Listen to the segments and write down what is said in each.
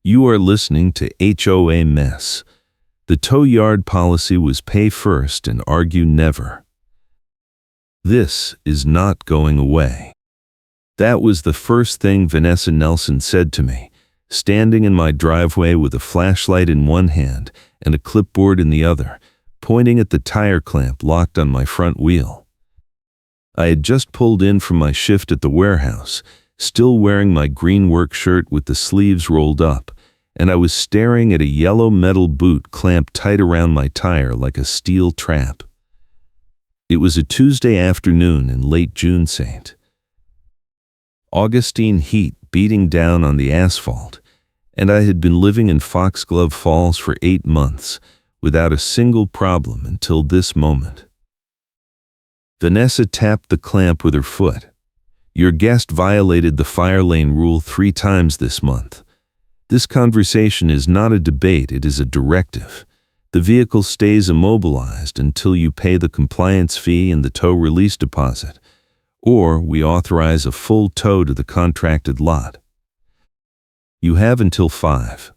You are listening to HOA Mess. The tow yard policy was pay first and argue never. This is not going away. That was the first thing Vanessa Nelson said to me, standing in my driveway with a flashlight in one hand and a clipboard in the other, pointing at the tire clamp locked on my front wheel. I had just pulled in from my shift at the warehouse, still wearing my green work shirt with the sleeves rolled up, and I was staring at a yellow metal boot clamped tight around my tire like a steel trap. It was a Tuesday afternoon in late June, St. Augustine heat beating down on the asphalt, and I had been living in Foxglove Falls for 8 months without a single problem until this moment. Vanessa tapped the clamp with her foot. Your guest violated the fire lane rule 3 times this month. This conversation is not a debate, it is a directive. The vehicle stays immobilized until you pay the compliance fee and the tow release deposit, or we authorize a full tow to the contracted lot. You have until 5.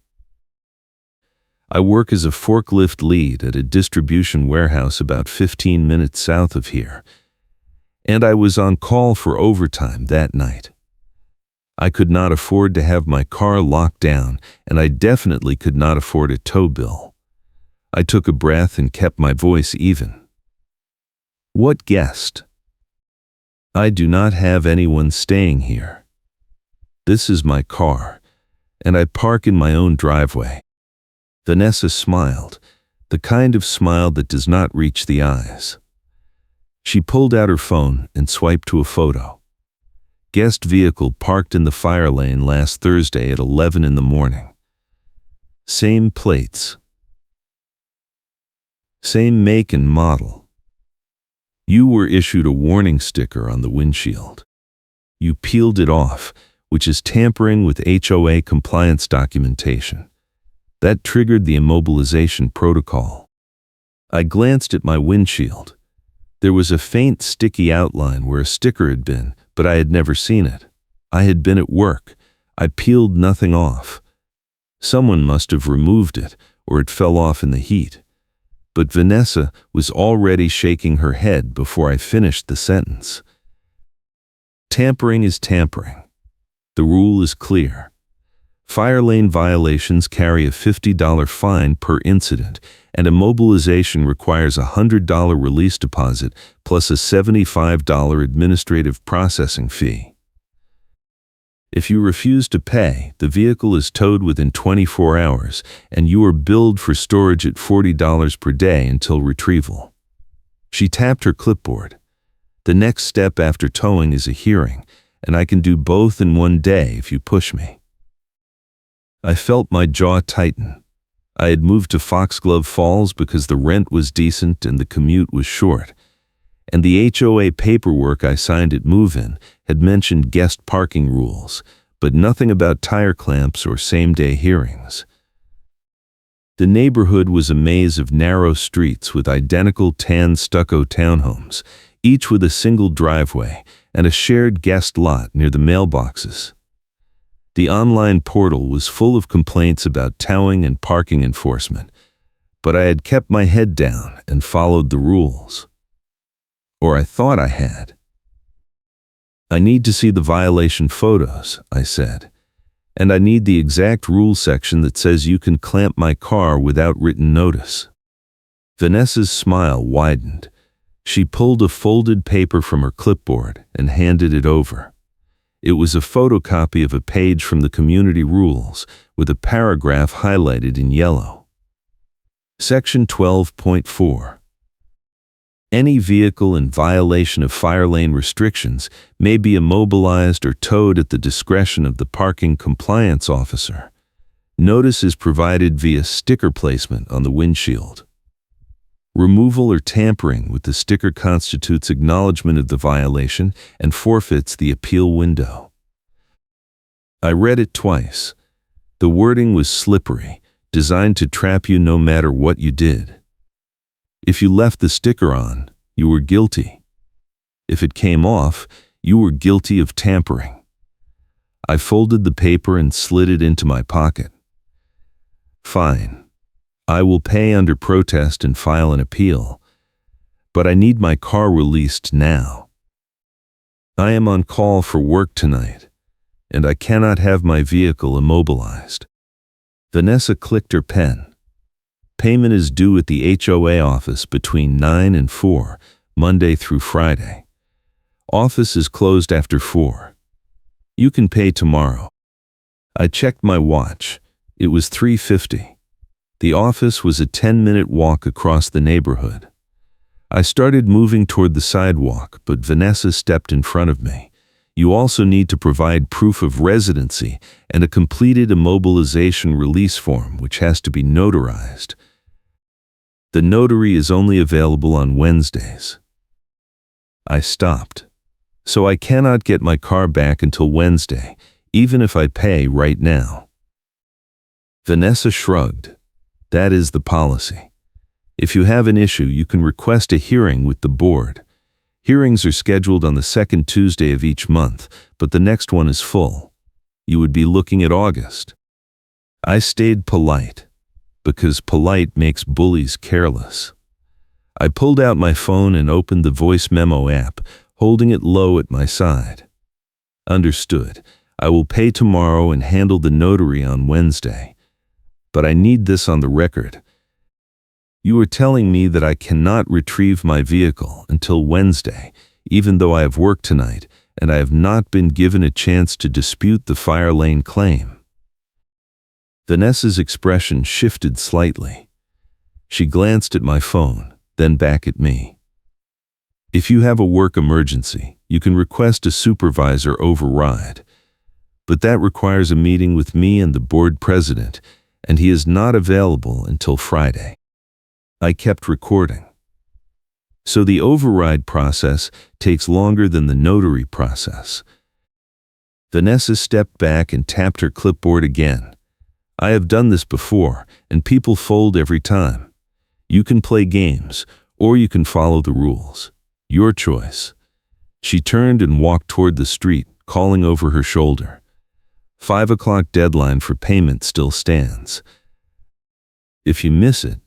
I work as a forklift lead at a distribution warehouse about 15 minutes south of here, and I was on call for overtime that night. I could not afford to have my car locked down, and I definitely could not afford a tow bill. I took a breath and kept my voice even. What guest? I do not have anyone staying here. This is my car, and I park in my own driveway. Vanessa smiled, the kind of smile that does not reach the eyes. She pulled out her phone and swiped to a photo. Guest vehicle parked in the fire lane last Thursday at 11 in the morning. Same plates. Same make and model. You were issued a warning sticker on the windshield. You peeled it off, which is tampering with HOA compliance documentation. That triggered the immobilization protocol. I glanced at my windshield. There was a faint sticky outline where a sticker had been, but I had never seen it. I had been at work. I peeled nothing off. Someone must have removed it, or it fell off in the heat. But Vanessa was already shaking her head before I finished the sentence. Tampering is tampering. The rule is clear. Fire lane violations carry a $50 fine per incident, and immobilization requires a $100 release deposit plus a $75 administrative processing fee. If you refuse to pay, the vehicle is towed within 24 hours, and you are billed for storage at $40 per day until retrieval. She tapped her clipboard. The next step after towing is a hearing, and I can do both in one day if you push me. I felt my jaw tighten. I had moved to Foxglove Falls because the rent was decent and the commute was short, and the HOA paperwork I signed at move-in had mentioned guest parking rules, but nothing about tire clamps or same-day hearings. The neighborhood was a maze of narrow streets with identical tan stucco townhomes, each with a single driveway and a shared guest lot near the mailboxes. The online portal was full of complaints about towing and parking enforcement, but I had kept my head down and followed the rules. Or I thought I had. I need to see the violation photos, I said, and I need the exact rule section that says you can clamp my car without written notice. Vanessa's smile widened. She pulled a folded paper from her clipboard and handed it over. It was a photocopy of a page from the community rules with a paragraph highlighted in yellow. Section 12.4. Any vehicle in violation of fire lane restrictions may be immobilized or towed at the discretion of the parking compliance officer. Notice is provided via sticker placement on the windshield. Removal or tampering with the sticker constitutes acknowledgement of the violation and forfeits the appeal window. I read it twice. The wording was slippery, designed to trap you no matter what you did. If you left the sticker on, you were guilty. If it came off, you were guilty of tampering. I folded the paper and slid it into my pocket. Fine. I will pay under protest and file an appeal. But I need my car released now. I am on call for work tonight, and I cannot have my vehicle immobilized. Vanessa clicked her pen. Payment is due at the HOA office between 9 and 4, Monday through Friday. Office is closed after 4. You can pay tomorrow. I checked my watch. It was 3:50. The office was a 10-minute walk across the neighborhood. I started moving toward the sidewalk, but Vanessa stepped in front of me. You also need to provide proof of residency and a completed immobilization release form, which has to be notarized. The notary is only available on Wednesdays. I stopped. So I cannot get my car back until Wednesday, even if I pay right now. Vanessa shrugged. That is the policy. If you have an issue, you can request a hearing with the board. Hearings are scheduled on the second Tuesday of each month, but the next one is full. You would be looking at August. I stayed polite, because polite makes bullies careless. I pulled out my phone and opened the voice memo app, holding it low at my side. Understood. I will pay tomorrow and handle the notary on Wednesday. But I need this on the record. You are telling me that I cannot retrieve my vehicle until Wednesday, even though I have work tonight, and I have not been given a chance to dispute the fire lane claim. Vanessa's expression shifted slightly. She glanced at my phone, then back at me. If you have a work emergency, you can request a supervisor override. But that requires a meeting with me and the board president, and he is not available until Friday. I kept recording. So the override process takes longer than the notary process. Vanessa stepped back and tapped her clipboard again. I have done this before, and people fold every time. You can play games, or you can follow the rules. Your choice. She turned and walked toward the street, calling over her shoulder. 5 o'clock deadline for payment still stands. If you miss it,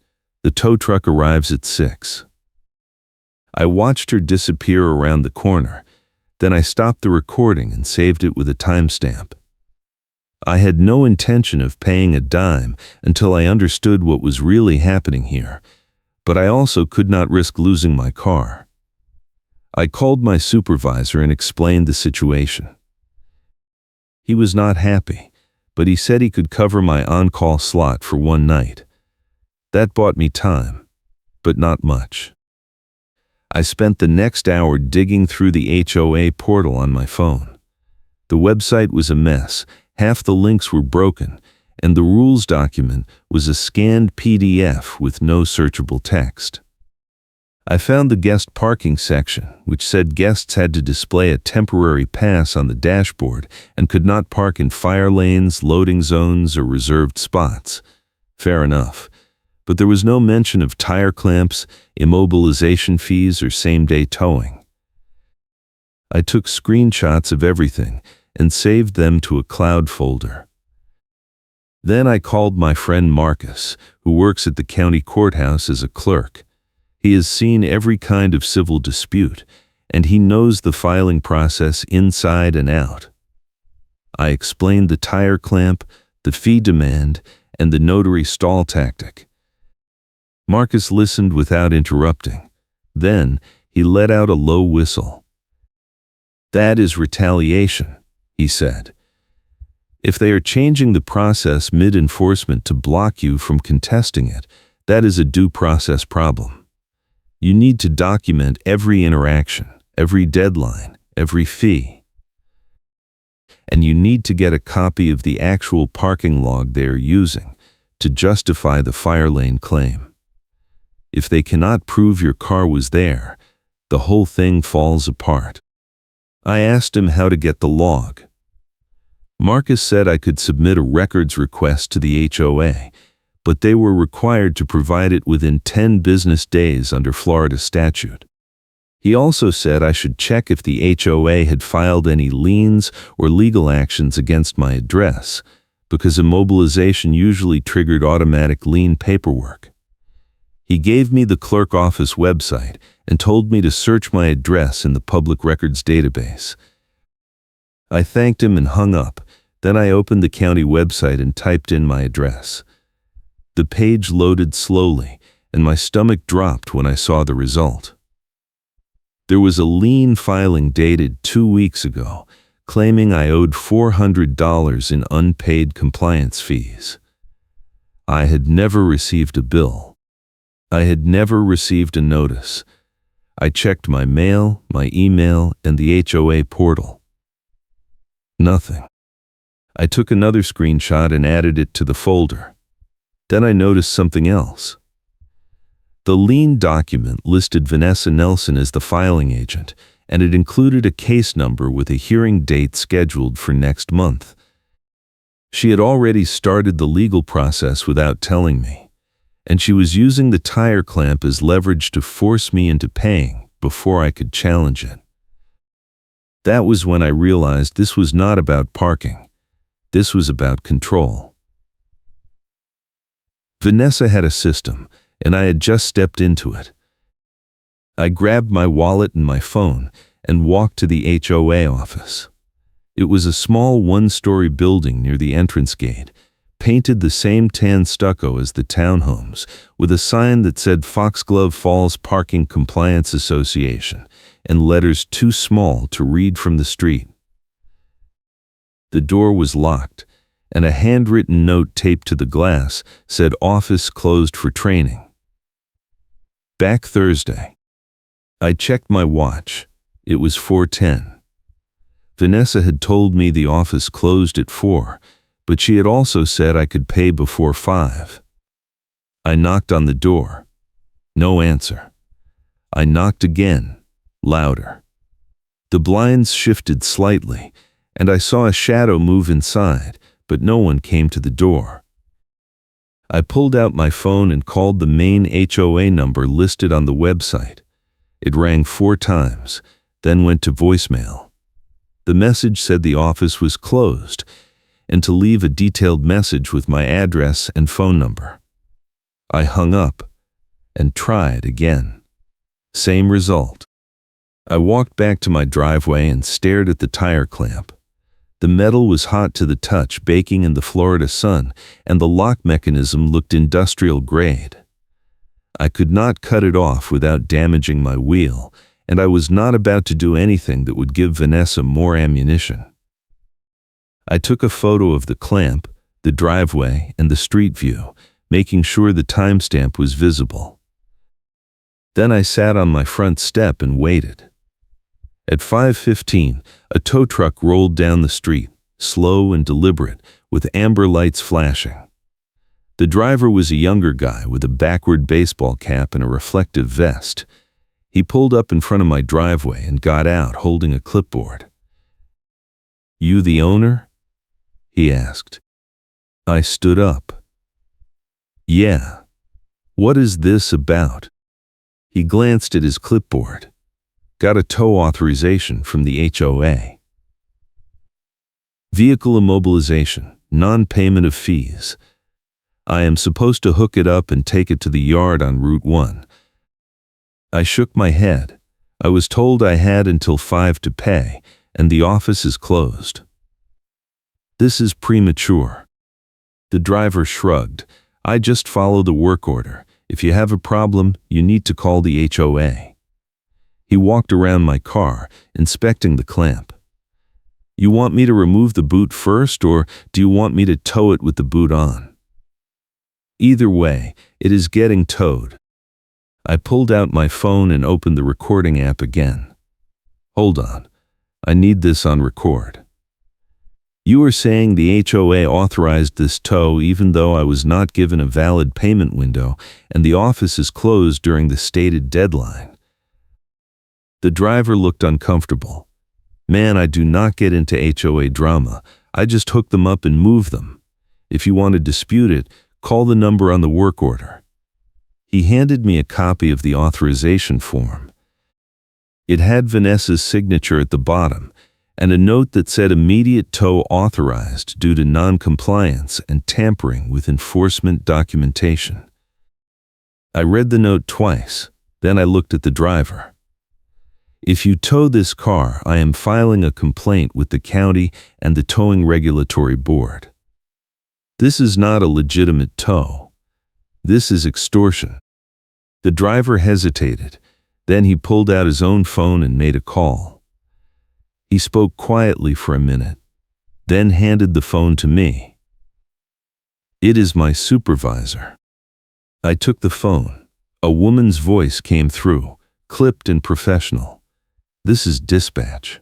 the tow truck arrives at 6. I watched her disappear around the corner. Then I stopped the recording and saved it with a timestamp. I had no intention of paying a dime until I understood what was really happening here, but I also could not risk losing my car. I called my supervisor and explained the situation. He was not happy, but he said he could cover my on-call slot for one night. That bought me time, but not much. I spent the next hour digging through the HOA portal on my phone. The website was a mess, half the links were broken, and the rules document was a scanned PDF with no searchable text. I found the guest parking section, which said guests had to display a temporary pass on the dashboard and could not park in fire lanes, loading zones, or reserved spots. Fair enough. But there was no mention of tire clamps, immobilization fees, or same-day towing. I took screenshots of everything and saved them to a cloud folder. Then I called my friend Marcus, who works at the county courthouse as a clerk. He has seen every kind of civil dispute, and he knows the filing process inside and out. I explained the tire clamp, the fee demand, and the notary stall tactic. Marcus listened without interrupting. Then he let out a low whistle. "That is retaliation," he said. "If they are changing the process mid-enforcement to block you from contesting it, that is a due process problem. You need to document every interaction, every deadline, every fee. And you need to get a copy of the actual parking log they are using to justify the fire lane claim. If they cannot prove your car was there, the whole thing falls apart." I asked him how to get the log. Marcus said I could submit a records request to the HOA, but they were required to provide it within 10 business days under Florida statute. He also said I should check if the HOA had filed any liens or legal actions against my address, because immobilization usually triggered automatic lien paperwork. He gave me the clerk office website and told me to search my address in the public records database. I thanked him and hung up. Then I opened the county website and typed in my address. The page loaded slowly, and my stomach dropped when I saw the result. There was a lien filing dated 2 weeks ago, claiming I owed $400 in unpaid compliance fees. I had never received a bill. I had never received a notice. I checked my mail, my email, and the HOA portal. Nothing. I took another screenshot and added it to the folder. Then I noticed something else. The lien document listed Vanessa Nelson as the filing agent, and it included a case number with a hearing date scheduled for next month. She had already started the legal process without telling me, and she was using the tire clamp as leverage to force me into paying before I could challenge it. That was when I realized this was not about parking. This was about control. Vanessa had a system, and I had just stepped into it. I grabbed my wallet and my phone and walked to the HOA office. It was a small one-story building near the entrance gate, painted the same tan stucco as the townhomes, with a sign that said Foxglove Falls Parking Compliance Association and letters too small to read from the street. The door was locked, and a handwritten note taped to the glass said office closed for training. Back Thursday. I checked my watch. It was 4:10. Vanessa had told me the office closed at 4, but she had also said I could pay before 5. I knocked on the door. No answer. I knocked again, louder. The blinds shifted slightly, and I saw a shadow move inside, but no one came to the door. I pulled out my phone and called the main HOA number listed on the website. It rang 4 times, then went to voicemail. The message said the office was closed, and to leave a detailed message with my address and phone number. I hung up and tried again. Same result. I walked back to my driveway and stared at the tire clamp. The metal was hot to the touch, baking in the Florida sun, and the lock mechanism looked industrial grade. I could not cut it off without damaging my wheel, and I was not about to do anything that would give Vanessa more ammunition. I took a photo of the clamp, the driveway, and the street view, making sure the timestamp was visible. Then I sat on my front step and waited. At 5:15, a tow truck rolled down the street, slow and deliberate, with amber lights flashing. The driver was a younger guy with a backward baseball cap and a reflective vest. He pulled up in front of my driveway and got out holding a clipboard. "You the owner?" he asked. I stood up. "Yeah. What is this about?" He glanced at his clipboard. "Got a tow authorization from the HOA. Vehicle immobilization, non-payment of fees. I am supposed to hook it up and take it to the yard on Route 1. I shook my head. I was told I had until 5 to pay, and the office is closed. This is premature." The driver shrugged. "I just follow the work order. If you have a problem, you need to call the HOA. He walked around my car, inspecting the clamp. "You want me to remove the boot first, or do you want me to tow it with the boot on?" "Either way, it is getting towed." I pulled out my phone and opened the recording app again. "Hold on. I need this on record. You are saying the HOA authorized this tow even though I was not given a valid payment window and the office is closed during the stated deadline." The driver looked uncomfortable. "Man, I do not get into HOA drama. I just hook them up and move them. If you want to dispute it, call the number on the work order." He handed me a copy of the authorization form. It had Vanessa's signature at the bottom, and a note that said immediate tow authorized due to non-compliance and tampering with enforcement documentation. I read the note twice, then I looked at the driver. If you tow this car, I am filing a complaint with the county and the Towing Regulatory Board. This is not a legitimate tow. This is extortion. The driver hesitated. Then he pulled out his own phone and made a call. He spoke quietly for a minute, then handed the phone to me. "It is my supervisor." I took the phone. A woman's voice came through, clipped and professional. "This is dispatch.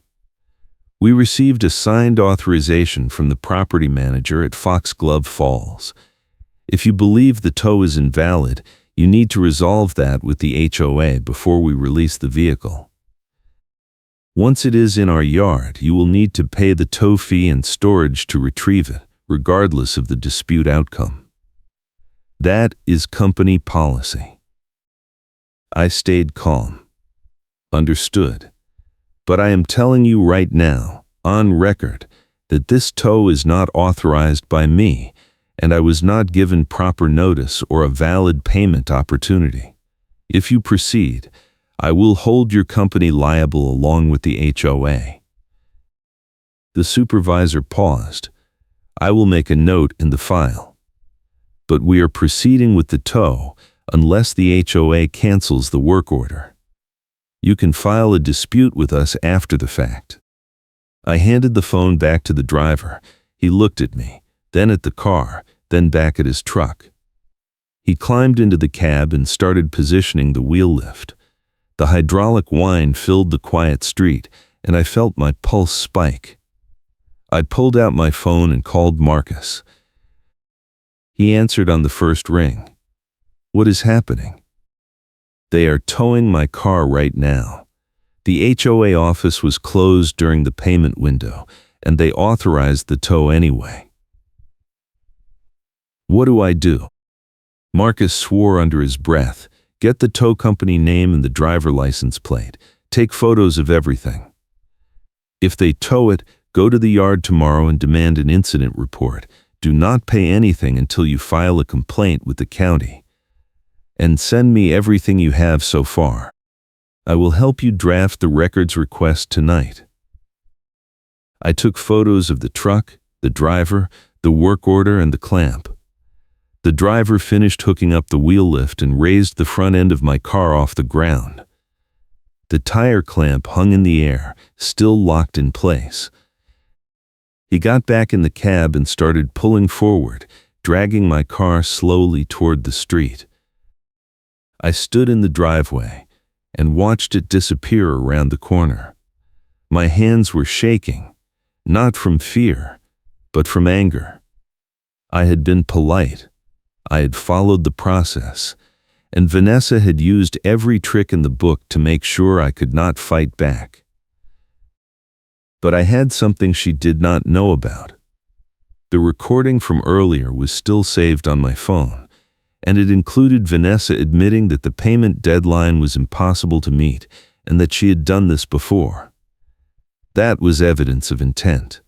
We received a signed authorization from the property manager at Foxglove Falls. If you believe the tow is invalid, you need to resolve that with the HOA before we release the vehicle. Once it is in our yard, you will need to pay the tow fee and storage to retrieve it, regardless of the dispute outcome. That is company policy." I stayed calm. Understood. But I am telling you right now, on record, that this tow is not authorized by me, and I was not given proper notice or a valid payment opportunity. If you proceed, I will hold your company liable along with the HOA. The supervisor paused. "I will make a note in the file. But we are proceeding with the tow unless the HOA cancels the work order. You can file a dispute with us after the fact." I handed the phone back to the driver. He looked at me, then at the car, then back at his truck. He climbed into the cab and started positioning the wheel lift. The hydraulic whine filled the quiet street, and I felt my pulse spike. I pulled out my phone and called Marcus. He answered on the first ring. "What is happening?" "They are towing my car right now. The HOA office was closed during the payment window, and they authorized the tow anyway." "What do I do?" Marcus swore under his breath. "Get the tow company name and the driver license plate. Take photos of everything. If they tow it, go to the yard tomorrow and demand an incident report. Do not pay anything until you file a complaint with the county. And send me everything you have so far. I will help you draft the records request tonight." I took photos of the truck, the driver, the work order, and the clamp. The driver finished hooking up the wheel lift and raised the front end of my car off the ground. The tire clamp hung in the air, still locked in place. He got back in the cab and started pulling forward, dragging my car slowly toward the street. I stood in the driveway and watched it disappear around the corner. My hands were shaking, not from fear, but from anger. I had been polite. I had followed the process, and Vanessa had used every trick in the book to make sure I could not fight back. But I had something she did not know about. The recording from earlier was still saved on my phone, and it included Vanessa admitting that the payment deadline was impossible to meet and that she had done this before. That was evidence of intent.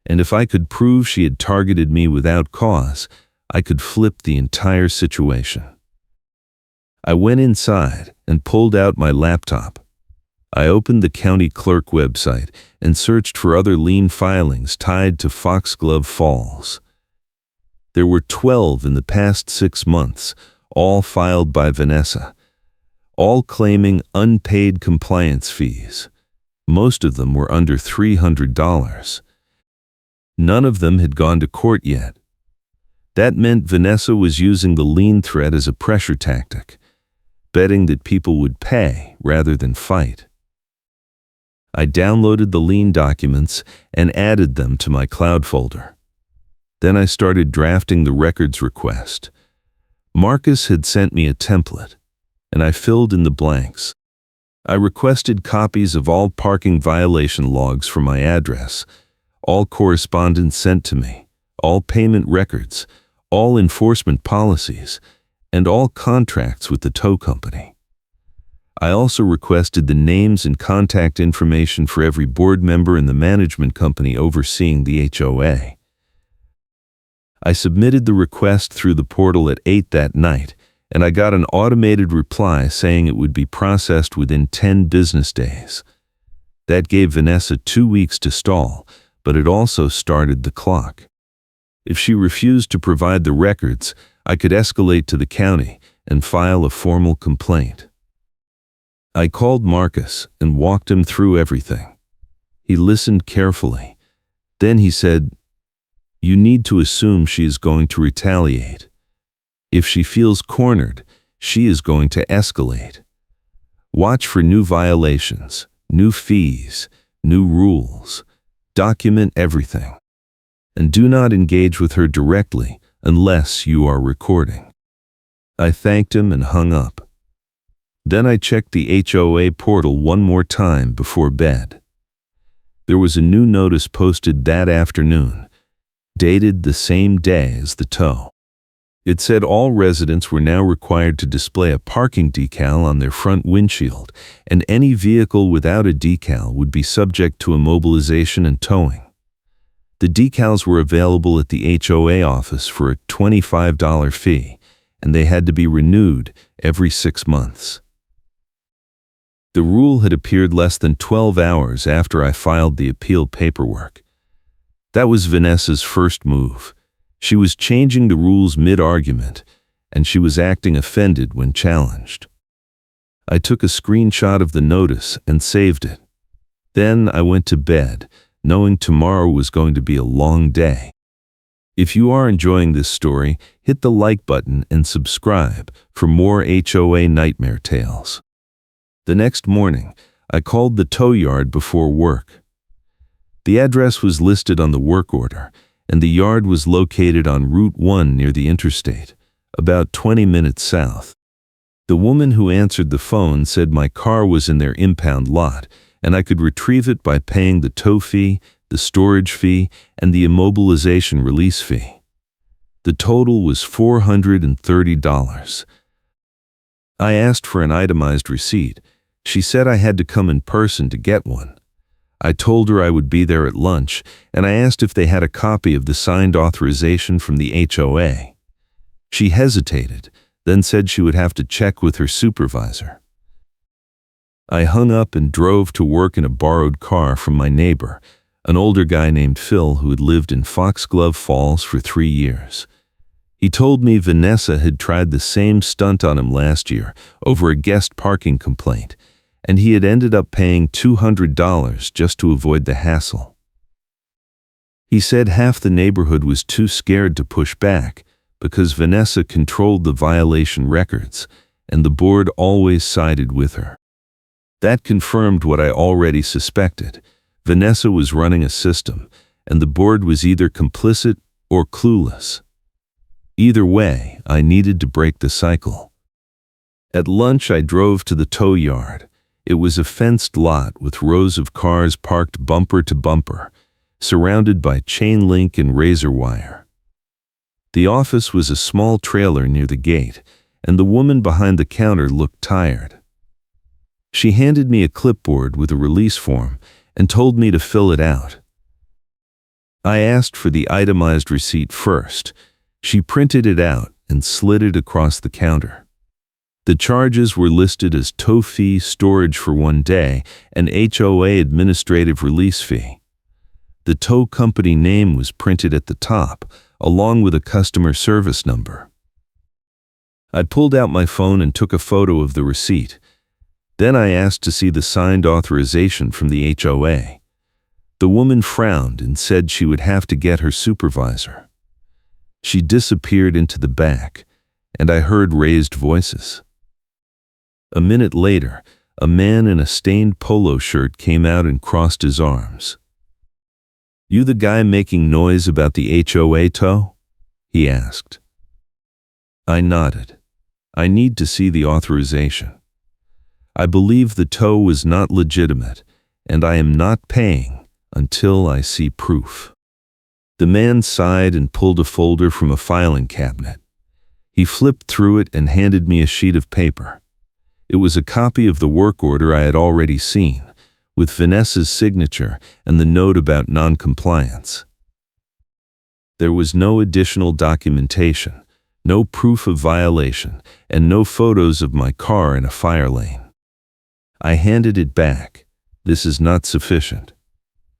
And if I could prove she had targeted me without cause, I could flip the entire situation. I went inside and pulled out my laptop. I opened the county clerk website and searched for other lien filings tied to Foxglove Falls. There were 12 in the past 6 months, all filed by Vanessa, all claiming unpaid compliance fees. Most of them were under $300. None of them had gone to court yet. That meant Vanessa was using the lien threat as a pressure tactic, betting that people would pay rather than fight. I downloaded the lien documents and added them to my cloud folder. Then I started drafting the records request. Marcus had sent me a template, and I filled in the blanks. I requested copies of all parking violation logs for my address, all correspondence sent to me, all payment records, all enforcement policies, and all contracts with the tow company. I also requested the names and contact information for every board member in the management company overseeing the HOA. I submitted the request through the portal at 8 that night, and I got an automated reply saying it would be processed within 10 business days. That gave Vanessa 2 weeks to stall, but it also started the clock. If she refused to provide the records, I could escalate to the county and file a formal complaint. I called Marcus and walked him through everything. He listened carefully. Then he said, "You need to assume she is going to retaliate. If she feels cornered, she is going to escalate. Watch for new violations, new fees, new rules. Document everything. And do not engage with her directly unless you are recording." I thanked him and hung up. Then I checked the HOA portal one more time before bed. There was a new notice posted that afternoon, dated the same day as the tow. It said all residents were now required to display a parking decal on their front windshield, and any vehicle without a decal would be subject to immobilization and towing. The decals were available at the HOA office for a $25 fee, and they had to be renewed every 6 months. The rule had appeared less than 12 hours after I filed the appeal paperwork. That was Vanessa's first move. She was changing the rules mid-argument, and she was acting offended when challenged. I took a screenshot of the notice and saved it. Then I went to bed, knowing tomorrow was going to be a long day. If you are enjoying this story, hit the like button and subscribe for more HOA nightmare tales. The next morning, I called the tow yard before work. The address was listed on the work order, and the yard was located on Route 1 near the interstate, about 20 minutes south. The woman who answered the phone said my car was in their impound lot, and I could retrieve it by paying the tow fee, the storage fee, and the immobilization release fee. The total was $430. I asked for an itemized receipt. She said I had to come in person to get one. I told her I would be there at lunch, and I asked if they had a copy of the signed authorization from the HOA. She hesitated, then said she would have to check with her supervisor. I hung up and drove to work in a borrowed car from my neighbor, an older guy named Phil who had lived in Foxglove Falls for 3 years. He told me Vanessa had tried the same stunt on him last year over a guest parking complaint, and he had ended up paying $200 just to avoid the hassle. He said half the neighborhood was too scared to push back because Vanessa controlled the violation records, and the board always sided with her. That confirmed what I already suspected. Vanessa was running a system, and the board was either complicit or clueless. Either way, I needed to break the cycle. At lunch, I drove to the tow yard. It was a fenced lot with rows of cars parked bumper to bumper, surrounded by chain link and razor wire. The office was a small trailer near the gate, and the woman behind the counter looked tired. She handed me a clipboard with a release form and told me to fill it out. I asked for the itemized receipt first. She printed it out and slid it across the counter. The charges were listed as tow fee, storage for 1 day, and HOA administrative release fee. The tow company name was printed at the top, along with a customer service number. I pulled out my phone and took a photo of the receipt. Then I asked to see the signed authorization from the HOA. The woman frowned and said she would have to get her supervisor. She disappeared into the back, and I heard raised voices. A minute later, a man in a stained polo shirt came out and crossed his arms. "You the guy making noise about the HOA tow?" he asked. I nodded. "I need to see the authorization. I believe the tow was not legitimate, and I am not paying until I see proof." The man sighed and pulled a folder from a filing cabinet. He flipped through it and handed me a sheet of paper. It was a copy of the work order I had already seen, with Vanessa's signature and the note about non-compliance. There was no additional documentation, no proof of violation, and no photos of my car in a fire lane. I handed it back. This is not sufficient.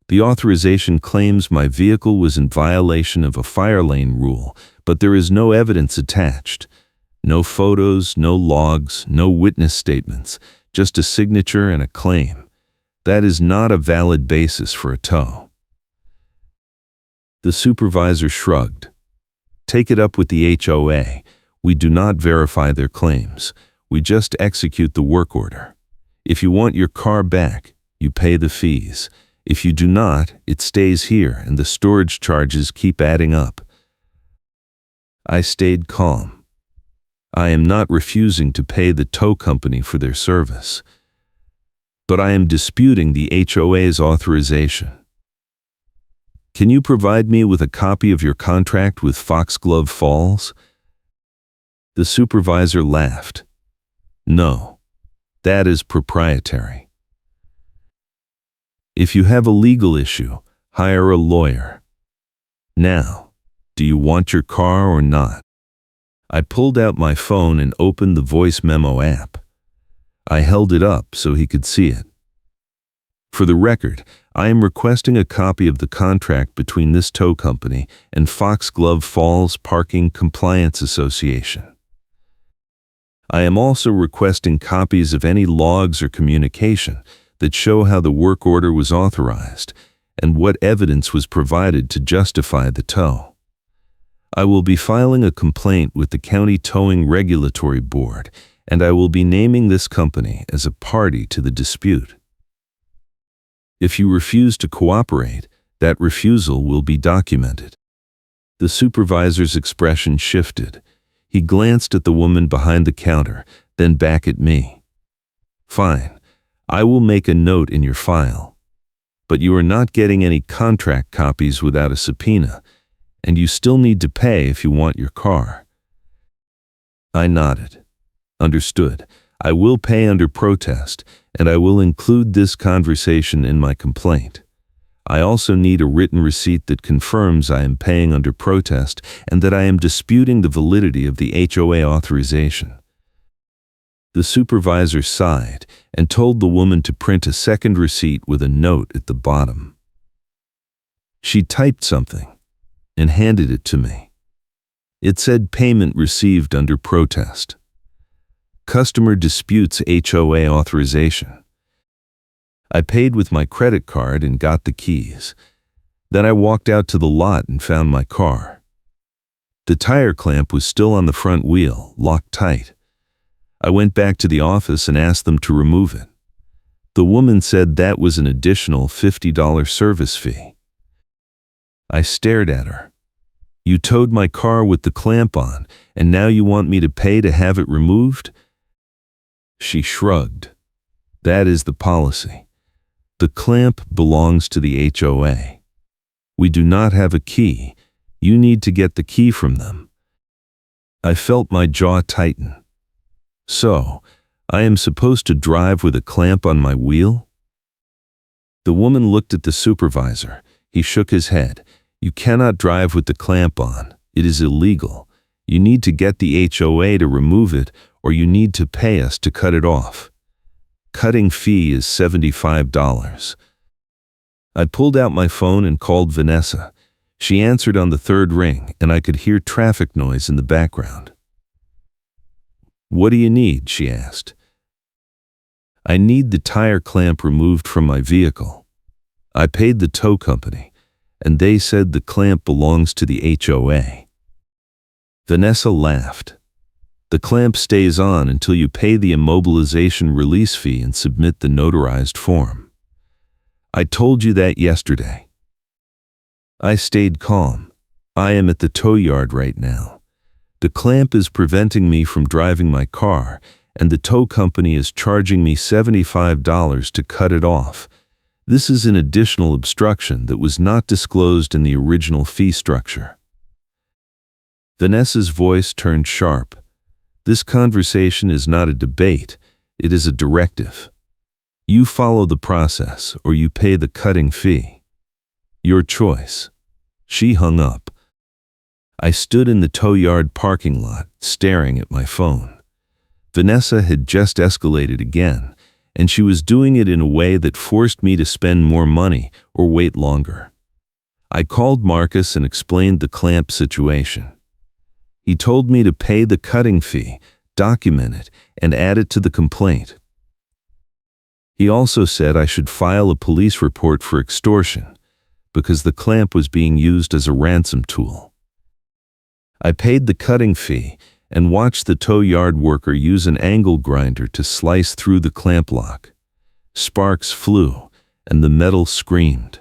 The authorization claims my vehicle was in violation of a fire lane rule, but there is no evidence attached. No photos, no logs, no witness statements, just a signature and a claim. That is not a valid basis for a tow. The supervisor shrugged. Take it up with the HOA. We do not verify their claims. We just execute the work order. If you want your car back, you pay the fees. If you do not, it stays here and the storage charges keep adding up. I stayed calm. I am not refusing to pay the tow company for their service, but I am disputing the HOA's authorization. Can you provide me with a copy of your contract with Foxglove Falls? The supervisor laughed. No, that is proprietary. If you have a legal issue, hire a lawyer. Now, do you want your car or not? I pulled out my phone and opened the voice memo app. I held it up so he could see it. For the record, I am requesting a copy of the contract between this tow company and Foxglove Falls Parking Compliance Association. I am also requesting copies of any logs or communication that show how the work order was authorized and what evidence was provided to justify the tow. I will be filing a complaint with the County Towing Regulatory Board, and I will be naming this company as a party to the dispute. If you refuse to cooperate, that refusal will be documented. The supervisor's expression shifted. He glanced at the woman behind the counter, then back at me. Fine, I will make a note in your file. But you are not getting any contract copies without a subpoena, and you still need to pay if you want your car. I nodded. Understood. I will pay under protest, and I will include this conversation in my complaint. I also need a written receipt that confirms I am paying under protest and that I am disputing the validity of the HOA authorization. The supervisor sighed and told the woman to print a second receipt with a note at the bottom. She typed something and handed it to me. It said payment received under protest. Customer disputes HOA authorization. I paid with my credit card and got the keys. Then I walked out to the lot and found my car. The tire clamp was still on the front wheel, locked tight. I went back to the office and asked them to remove it. The woman said that was an additional $50 service fee. I stared at her. You towed my car with the clamp on, and now you want me to pay to have it removed? She shrugged. That is the policy. The clamp belongs to the HOA. We do not have a key. You need to get the key from them. I felt my jaw tighten. So, I am supposed to drive with a clamp on my wheel? The woman looked at the supervisor. He shook his head. You cannot drive with the clamp on. It is illegal. You need to get the HOA to remove it, or you need to pay us to cut it off. Cutting fee is $75. I pulled out my phone and called Vanessa. She answered on the third ring, and I could hear traffic noise in the background. What do you need? She asked. I need the tire clamp removed from my vehicle. I paid the tow company, and they said the clamp belongs to the HOA. Vanessa laughed. The clamp stays on until you pay the immobilization release fee and submit the notarized form. I told you that yesterday. I stayed calm. I am at the tow yard right now. The clamp is preventing me from driving my car, and the tow company is charging me $75 to cut it off. This is an additional obstruction that was not disclosed in the original fee structure. Vanessa's voice turned sharp. This conversation is not a debate. It is a directive. You follow the process or you pay the cutting fee. Your choice." She hung up. I stood in the tow yard parking lot, staring at my phone. Vanessa had just escalated again, and she was doing it in a way that forced me to spend more money or wait longer. I called Marcus and explained the clamp situation. He told me to pay the cutting fee, document it, and add it to the complaint. He also said I should file a police report for extortion, because the clamp was being used as a ransom tool. I paid the cutting fee and watched the tow yard worker use an angle grinder to slice through the clamp lock. Sparks flew, and the metal screamed.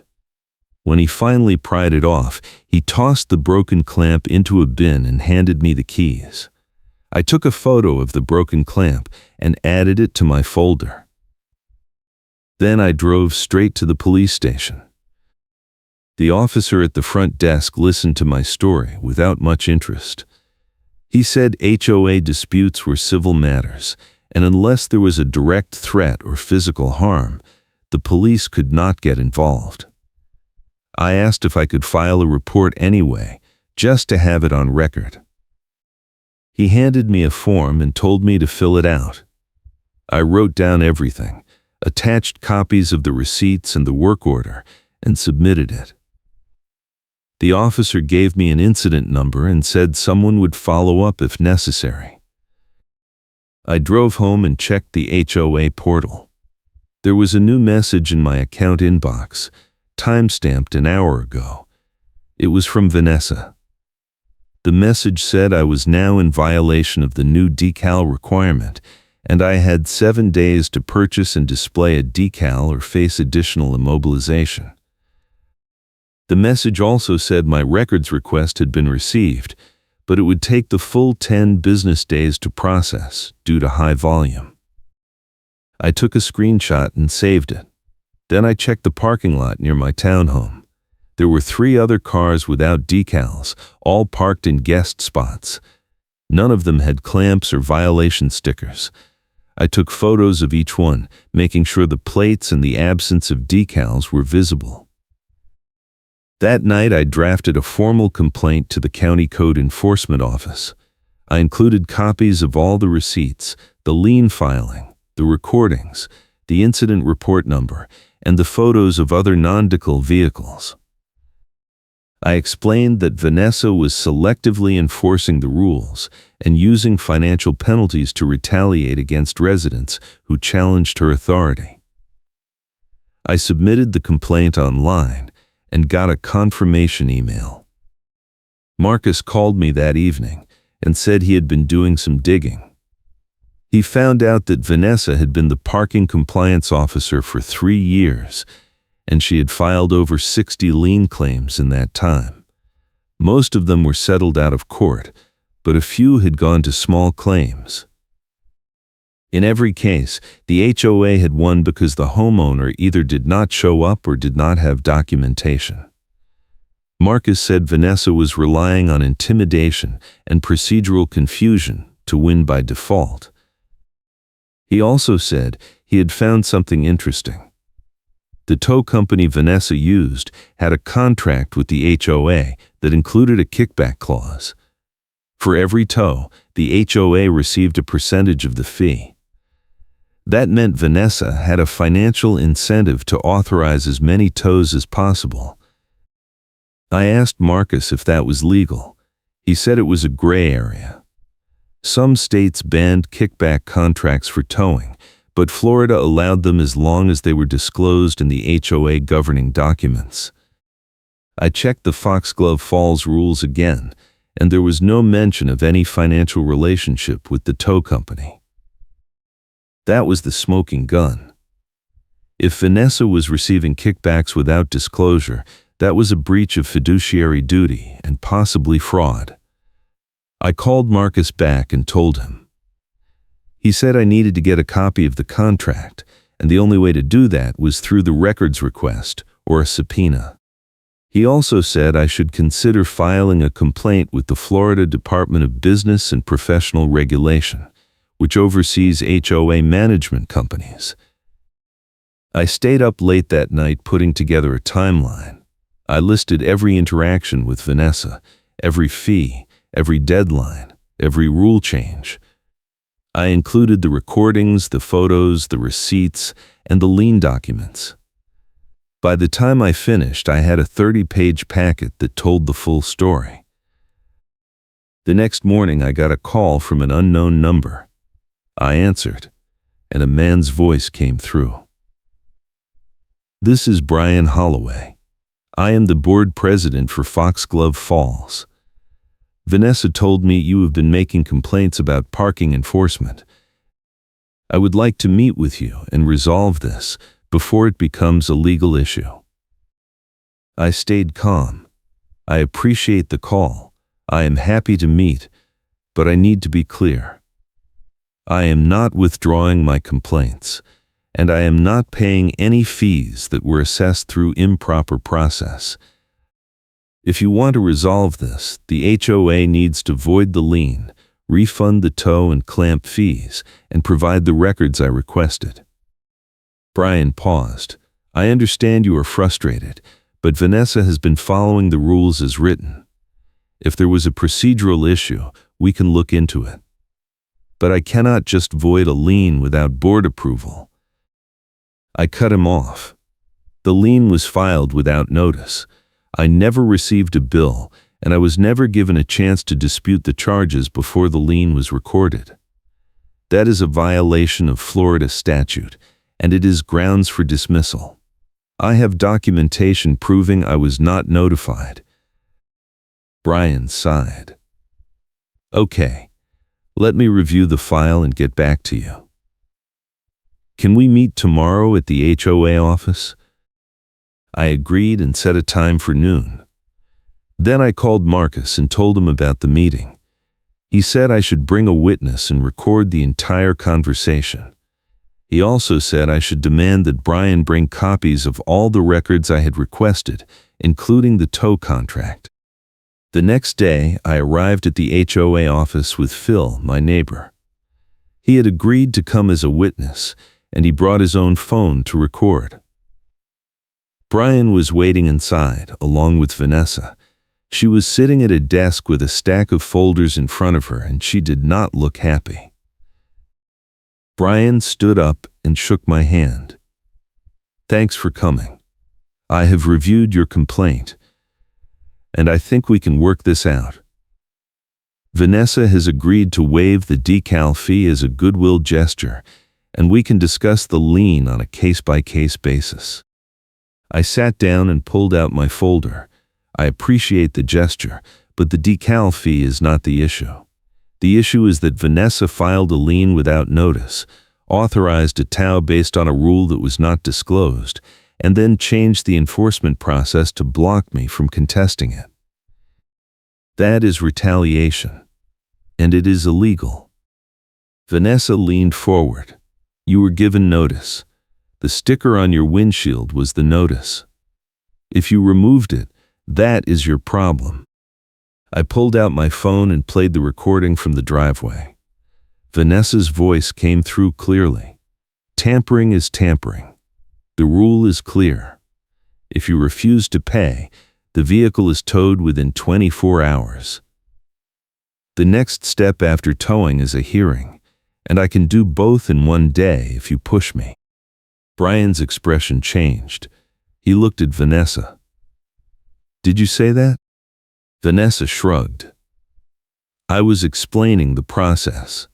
When he finally pried it off, he tossed the broken clamp into a bin and handed me the keys. I took a photo of the broken clamp and added it to my folder. Then I drove straight to the police station. The officer at the front desk listened to my story without much interest. He said HOA disputes were civil matters, and unless there was a direct threat or physical harm, the police could not get involved. I asked if I could file a report anyway, just to have it on record. He handed me a form and told me to fill it out. I wrote down everything, attached copies of the receipts and the work order, and submitted it. The officer gave me an incident number and said someone would follow up if necessary. I drove home and checked the HOA portal. There was a new message in my account inbox, time-stamped an hour ago. It was from Vanessa. The message said I was now in violation of the new decal requirement, and I had 7 days to purchase and display a decal or face additional immobilization. The message also said my records request had been received, but it would take the full 10 business days to process due to high volume. I took a screenshot and saved it. Then I checked the parking lot near my townhome. There were 3 other cars without decals, all parked in guest spots. None of them had clamps or violation stickers. I took photos of each one, making sure the plates and the absence of decals were visible. That night, I drafted a formal complaint to the County Code Enforcement Office. I included copies of all the receipts, the lien filing, the recordings, the incident report number, and the photos of other non-decal vehicles. I explained that Vanessa was selectively enforcing the rules and using financial penalties to retaliate against residents who challenged her authority. I submitted the complaint online and got a confirmation email. Marcus called me that evening and said he had been doing some digging. He found out that Vanessa had been the parking compliance officer for 3 years, and she had filed over 60 lien claims in that time. Most of them were settled out of court, but a few had gone to small claims. In every case, the HOA had won because the homeowner either did not show up or did not have documentation. Marcus said Vanessa was relying on intimidation and procedural confusion to win by default. He also said he had found something interesting. The tow company Vanessa used had a contract with the HOA that included a kickback clause. For every tow, the HOA received a percentage of the fee. That meant Vanessa had a financial incentive to authorize as many tows as possible. I asked Marcus if that was legal. He said it was a gray area. Some states banned kickback contracts for towing, but Florida allowed them as long as they were disclosed in the HOA governing documents. I checked the Foxglove Falls rules again, and there was no mention of any financial relationship with the tow company. That was the smoking gun. If Vanessa was receiving kickbacks without disclosure, that was a breach of fiduciary duty and possibly fraud. I called Marcus back and told him. He said I needed to get a copy of the contract, and the only way to do that was through the records request or a subpoena. He also said I should consider filing a complaint with the Florida Department of Business and Professional Regulation, which oversees HOA management companies. I stayed up late that night putting together a timeline. I listed every interaction with Vanessa, every fee, every deadline, every rule change. I included the recordings, the photos, the receipts, and the lien documents. By the time I finished, I had a 30-page packet that told the full story. The next morning, I got a call from an unknown number. I answered, and a man's voice came through. "This is Brian Holloway. I am the board president for Foxglove Falls. Vanessa told me you have been making complaints about parking enforcement. I would like to meet with you and resolve this before it becomes a legal issue." I stayed calm. "I appreciate the call. I am happy to meet, but I need to be clear. I am not withdrawing my complaints, and I am not paying any fees that were assessed through improper process. If you want to resolve this, the HOA needs to void the lien, refund the tow and clamp fees, and provide the records I requested." Brian paused. "I understand you are frustrated, but Vanessa has been following the rules as written. If there was a procedural issue, we can look into it. But I cannot just void a lien without board approval." I cut him off. The lien was filed without notice. I never received a bill, and I was never given a chance to dispute the charges before the lien was recorded. That is a violation of Florida statute, and it is grounds for dismissal. I have documentation proving I was not notified. Brian sighed. "Okay, let me review the file and get back to you. Can we meet tomorrow at the HOA office?" I agreed and set a time for noon. Then I called Marcus and told him about the meeting. He said I should bring a witness and record the entire conversation. He also said I should demand that Brian bring copies of all the records I had requested, including the tow contract. The next day, I arrived at the HOA office with Phil, my neighbor. He had agreed to come as a witness, and he brought his own phone to record. Brian was waiting inside, along with Vanessa. She was sitting at a desk with a stack of folders in front of her, and she did not look happy. Brian stood up and shook my hand. "Thanks for coming. I have reviewed your complaint, and I think we can work this out. Vanessa has agreed to waive the decal fee as a goodwill gesture, and we can discuss the lien on a case-by-case basis." I sat down and pulled out my folder. I appreciate the gesture, but the decal fee is not the issue. The issue is that Vanessa filed a lien without notice, authorized a tow based on a rule that was not disclosed, and then changed the enforcement process to block me from contesting it. That is retaliation, and it is illegal. Vanessa leaned forward. "You were given notice. The sticker on your windshield was the notice. If you removed it, that is your problem." I pulled out my phone and played the recording from the driveway. Vanessa's voice came through clearly. "Tampering is tampering. The rule is clear. If you refuse to pay, the vehicle is towed within 24 hours. The next step after towing is a hearing, and I can do both in one day if you push me." Brian's expression changed. He looked at Vanessa. "Did you say that?" Vanessa shrugged. I was explaining the process.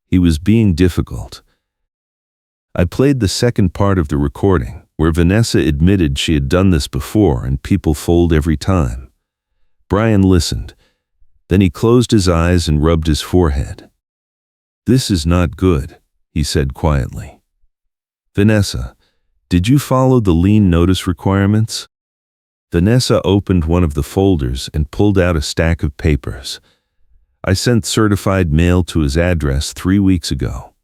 He was being difficult. I played the second part of the recording, where Vanessa admitted she had done this before and people fold every time. Brian listened. Then he closed his eyes and rubbed his forehead. "This is not good," he said quietly. "Vanessa, did you follow the lien notice requirements?" Vanessa opened one of the folders and pulled out a stack of papers. "I sent certified mail to his address 3 weeks ago.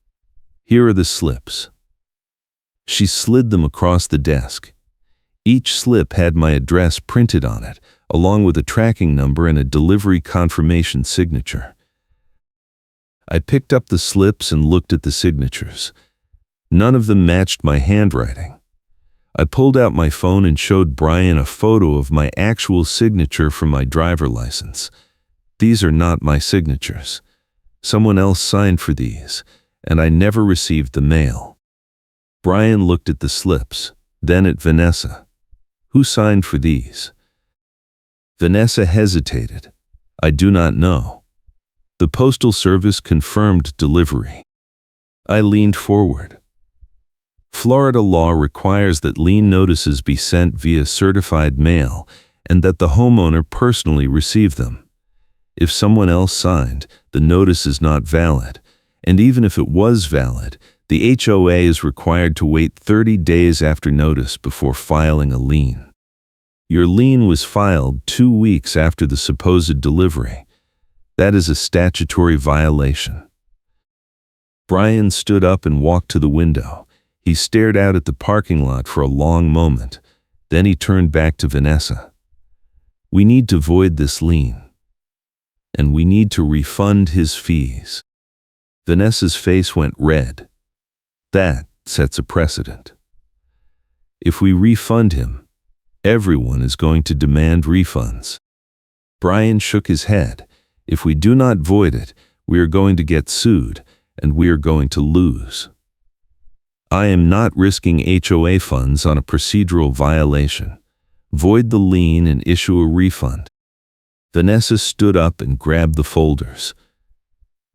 Here are the slips." She slid them across the desk. Each slip had my address printed on it, along with a tracking number and a delivery confirmation signature. I picked up the slips and looked at the signatures. None of them matched my handwriting. I pulled out my phone and showed Brian a photo of my actual signature from my driver license. These are not my signatures. Someone else signed for these, and I never received the mail. Brian looked at the slips, then at Vanessa. Who signed for these? Vanessa hesitated. I do not know. The Postal Service confirmed delivery. I leaned forward. Florida law requires that lien notices be sent via certified mail and that the homeowner personally receive them. If someone else signed, the notice is not valid, and even if it was valid, the HOA is required to wait 30 days after notice before filing a lien. Your lien was filed 2 weeks after the supposed delivery. That is a statutory violation. Brian stood up and walked to the window. He stared out at the parking lot for a long moment. Then he turned back to Vanessa. We need to void this lien. And we need to refund his fees. Vanessa's face went red. That sets a precedent. If we refund him, everyone is going to demand refunds. Brian shook his head. If we do not void it, we are going to get sued, and we are going to lose. I am not risking HOA funds on a procedural violation. Void the lien and issue a refund. Vanessa stood up and grabbed the folders.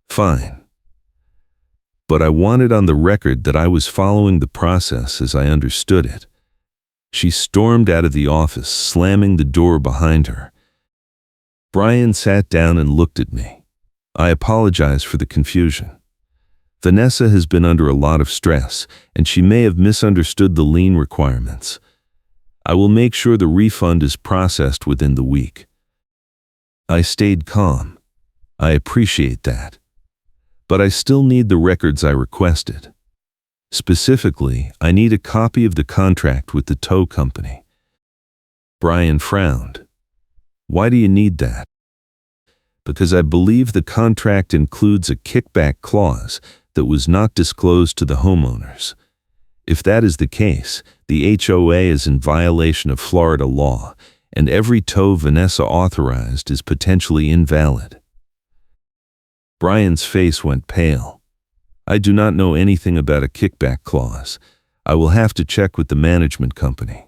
Fine. But I wanted on the record that I was following the process as I understood it. She stormed out of the office, slamming the door behind her. Brian sat down and looked at me. I apologize for the confusion. Vanessa has been under a lot of stress, and she may have misunderstood the lien requirements. I will make sure the refund is processed within the week. I stayed calm. I appreciate that. But I still need the records I requested. Specifically, I need a copy of the contract with the tow company. Brian frowned. Why do you need that? Because I believe the contract includes a kickback clause that was not disclosed to the homeowners. If that is the case, the HOA is in violation of Florida law, and every tow Vanessa authorized is potentially invalid. Brian's face went pale. I do not know anything about a kickback clause. I will have to check with the management company.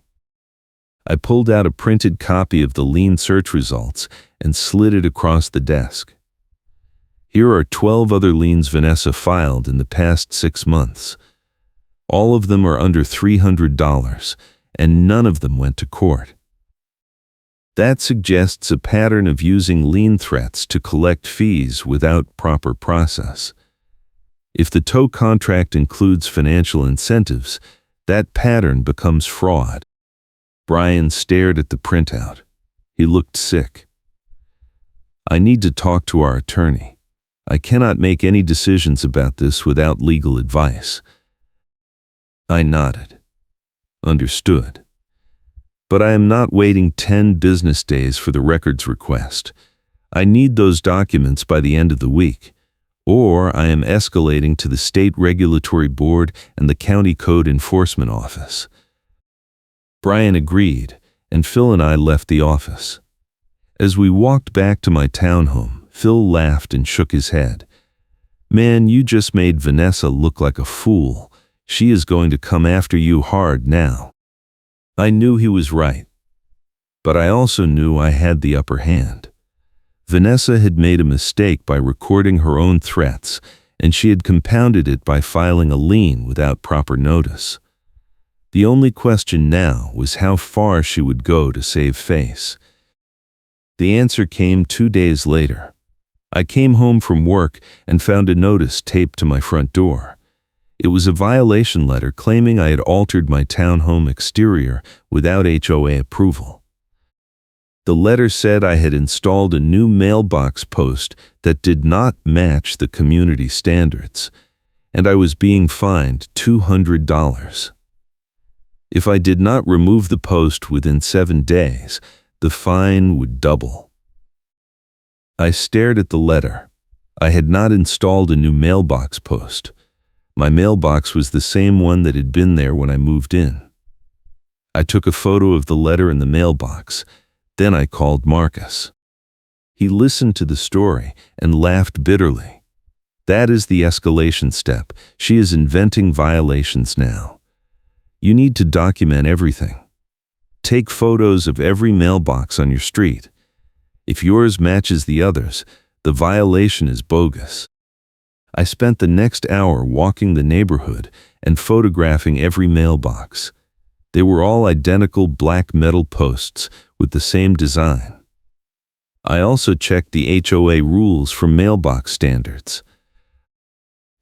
I pulled out a printed copy of the lien search results and slid it across the desk. Here are 12 other liens Vanessa filed in the past 6 months. All of them are under $300, and none of them went to court. That suggests a pattern of using lien threats to collect fees without proper process. If the tow contract includes financial incentives, that pattern becomes fraud. Brian stared at the printout. He looked sick. I need to talk to our attorney. I cannot make any decisions about this without legal advice. I nodded. Understood. But I am not waiting 10 business days for the records request. I need those documents by the end of the week, or I am escalating to the State Regulatory Board and the County Code Enforcement Office. Brian agreed, and Phil and I left the office. As we walked back to my townhome, Phil laughed and shook his head. Man, you just made Vanessa look like a fool. She is going to come after you hard now. I knew he was right, but I also knew I had the upper hand. Vanessa had made a mistake by recording her own threats, and she had compounded it by filing a lien without proper notice. The only question now was how far she would go to save face. The answer came 2 days later. I came home from work and found a notice taped to my front door. It was a violation letter claiming I had altered my townhome exterior without HOA approval. The letter said I had installed a new mailbox post that did not match the community standards, and I was being fined $200. If I did not remove the post within 7 days, the fine would double. I stared at the letter. I had not installed a new mailbox post. My mailbox was the same one that had been there when I moved in. I took a photo of the letter in the mailbox. Then I called Marcus. He listened to the story and laughed bitterly. That is the escalation step. She is inventing violations now. You need to document everything. Take photos of every mailbox on your street. If yours matches the others, the violation is bogus. I spent the next hour walking the neighborhood and photographing every mailbox. They were all identical black metal posts with the same design. I also checked the HOA rules for mailbox standards.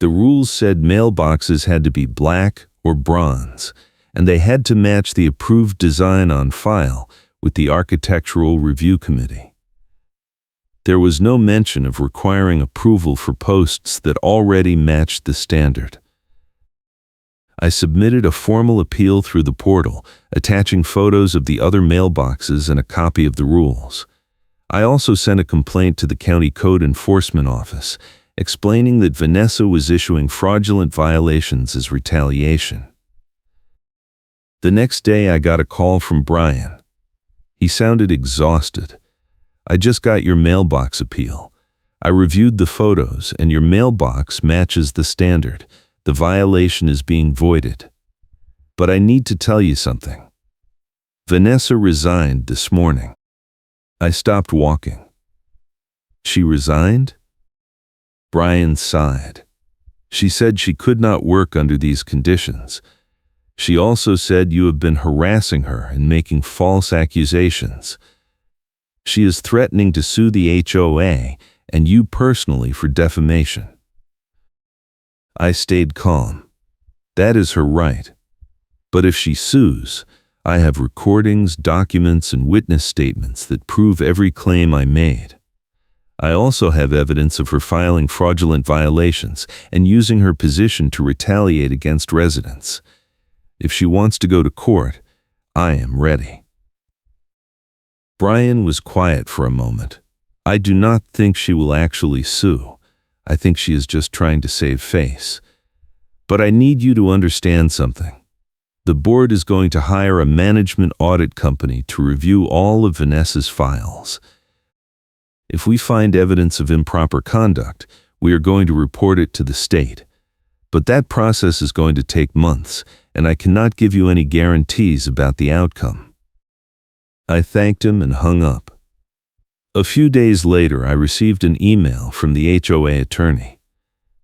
The rules said mailboxes had to be black or bronze, and they had to match the approved design on file with the Architectural Review Committee. There was no mention of requiring approval for posts that already matched the standard. I submitted a formal appeal through the portal, attaching photos of the other mailboxes and a copy of the rules. I also sent a complaint to the County Code Enforcement Office, explaining that Vanessa was issuing fraudulent violations as retaliation. The next day I got a call from Brian. He sounded exhausted. I just got your mailbox appeal. I reviewed the photos and your mailbox matches the standard. The violation is being voided. But I need to tell you something. Vanessa resigned this morning. I stopped walking. She resigned? Brian sighed. She said she could not work under these conditions. She also said you have been harassing her and making false accusations. She is threatening to sue the HOA and you personally for defamation. I stayed calm. That is her right. But if she sues, I have recordings, documents, and witness statements that prove every claim I made. I also have evidence of her filing fraudulent violations and using her position to retaliate against residents. If she wants to go to court, I am ready. Brian was quiet for a moment. I do not think she will actually sue. I think she is just trying to save face. But I need you to understand something. The board is going to hire a management audit company to review all of Vanessa's files. If we find evidence of improper conduct, we are going to report it to the state. But that process is going to take months, and I cannot give you any guarantees about the outcome. I thanked him and hung up. A few days later, I received an email from the HOA attorney.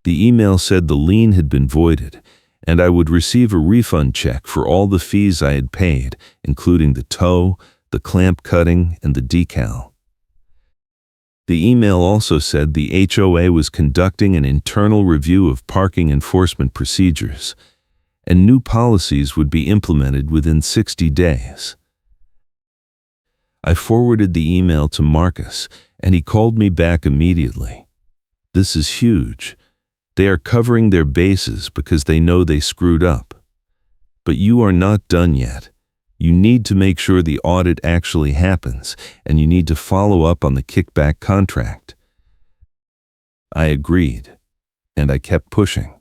The email said the lien had been voided, and I would receive a refund check for all the fees I had paid, including the tow, the clamp cutting, and the decal. The email also said the HOA was conducting an internal review of parking enforcement procedures, and new policies would be implemented within 60 days. I forwarded the email to Marcus, and he called me back immediately. This is huge. They are covering their bases because they know they screwed up. But you are not done yet. You need to make sure the audit actually happens, and you need to follow up on the kickback contract. I agreed, and I kept pushing.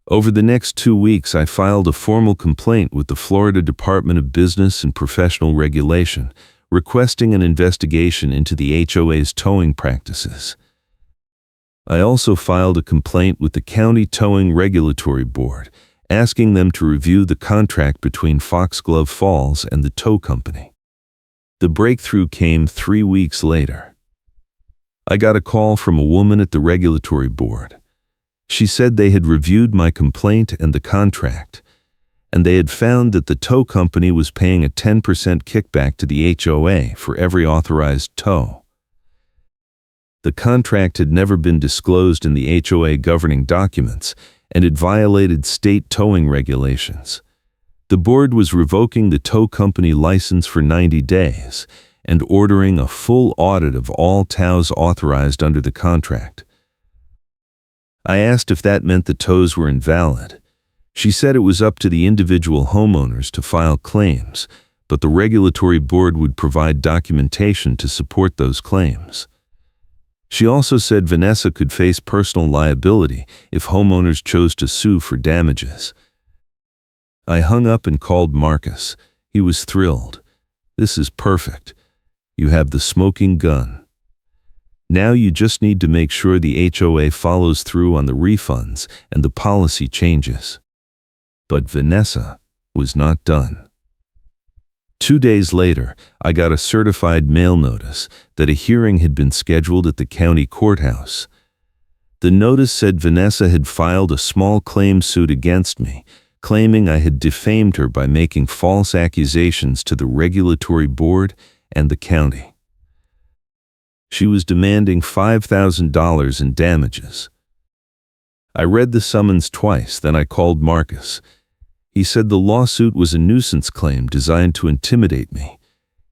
Over the next 2 weeks, I filed a formal complaint with the Florida Department of Business and Professional Regulation, requesting an investigation into the HOA's towing practices. I also filed a complaint with the County Towing Regulatory Board, asking them to review the contract between Foxglove Falls and the tow company. The breakthrough came 3 weeks later. I got a call from a woman at the regulatory board. She said they had reviewed my complaint and the contract, and they had found that the tow company was paying a 10% kickback to the HOA for every authorized tow. The contract had never been disclosed in the HOA governing documents, and it violated state towing regulations. The board was revoking the tow company license for 90 days and ordering a full audit of all tows authorized under the contract. I asked if that meant the tows were invalid. She said it was up to the individual homeowners to file claims, but the regulatory board would provide documentation to support those claims. She also said Vanessa could face personal liability if homeowners chose to sue for damages. I hung up and called Marcus. He was thrilled. "This is perfect. You have the smoking gun. Now you just need to make sure the HOA follows through on the refunds and the policy changes." But Vanessa was not done. 2 days later, I got a certified mail notice that a hearing had been scheduled at the county courthouse. The notice said Vanessa had filed a small claim suit against me, claiming I had defamed her by making false accusations to the regulatory board and the county. She was demanding $5,000 in damages. I read the summons twice, then I called Marcus. He said the lawsuit was a nuisance claim designed to intimidate me.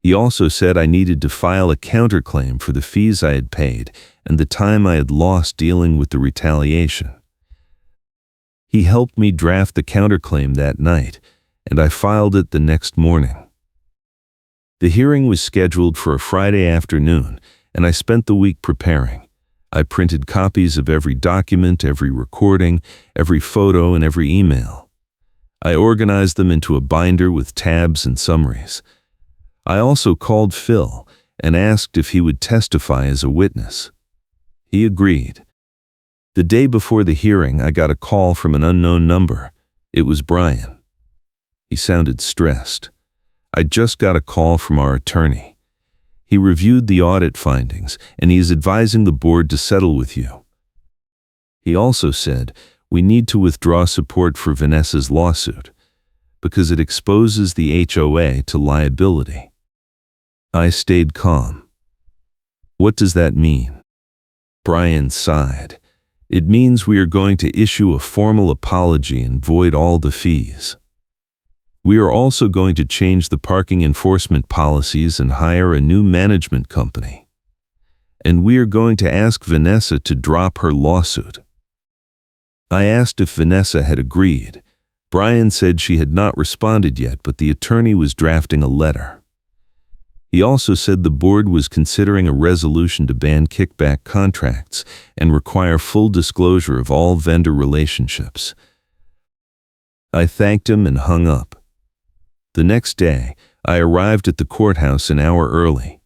He also said I needed to file a counterclaim for the fees I had paid and the time I had lost dealing with the retaliation. He helped me draft the counterclaim that night, and I filed it the next morning. The hearing was scheduled for a Friday afternoon, and I spent the week preparing. I printed copies of every document, every recording, every photo, and every email. I organized them into a binder with tabs and summaries. I also called Phil and asked if he would testify as a witness. He agreed. The day before the hearing, I got a call from an unknown number. It was Brian. He sounded stressed. I just got a call from our attorney. He reviewed the audit findings, and he is advising the board to settle with you. He also said, "We need to withdraw support for Vanessa's lawsuit because it exposes the HOA to liability." I stayed calm. "What does that mean?" Brian sighed. "It means we are going to issue a formal apology and void all the fees. We are also going to change the parking enforcement policies and hire a new management company. And we are going to ask Vanessa to drop her lawsuit." I asked if Vanessa had agreed. Brian said she had not responded yet, but the attorney was drafting a letter. He also said the board was considering a resolution to ban kickback contracts and require full disclosure of all vendor relationships. I thanked him and hung up. The next day, I arrived at the courthouse an hour early.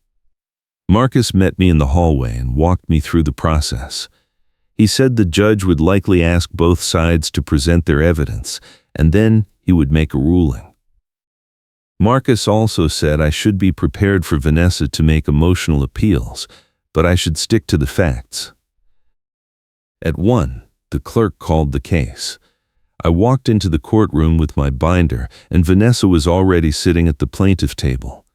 Marcus met me in the hallway and walked me through the process. He said the judge would likely ask both sides to present their evidence, and then he would make a ruling. Marcus also said I should be prepared for Vanessa to make emotional appeals, but I should stick to the facts. At 1, the clerk called the case. I walked into the courtroom with my binder, and Vanessa was already sitting at the plaintiff table.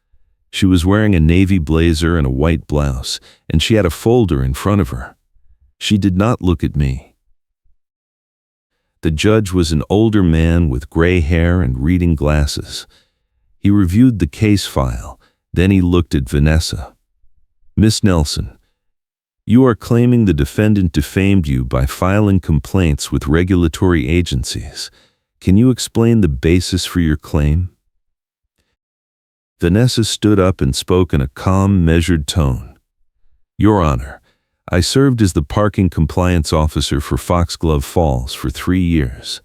She was wearing a navy blazer and a white blouse, and she had a folder in front of her. She did not look at me. The judge was an older man with gray hair and reading glasses. He reviewed the case file, then he looked at Vanessa. "Miss Nelson, you are claiming the defendant defamed you by filing complaints with regulatory agencies. Can you explain the basis for your claim?" Vanessa stood up and spoke in a calm, measured tone. "Your Honor, I served as the parking compliance officer for Foxglove Falls for 3 years.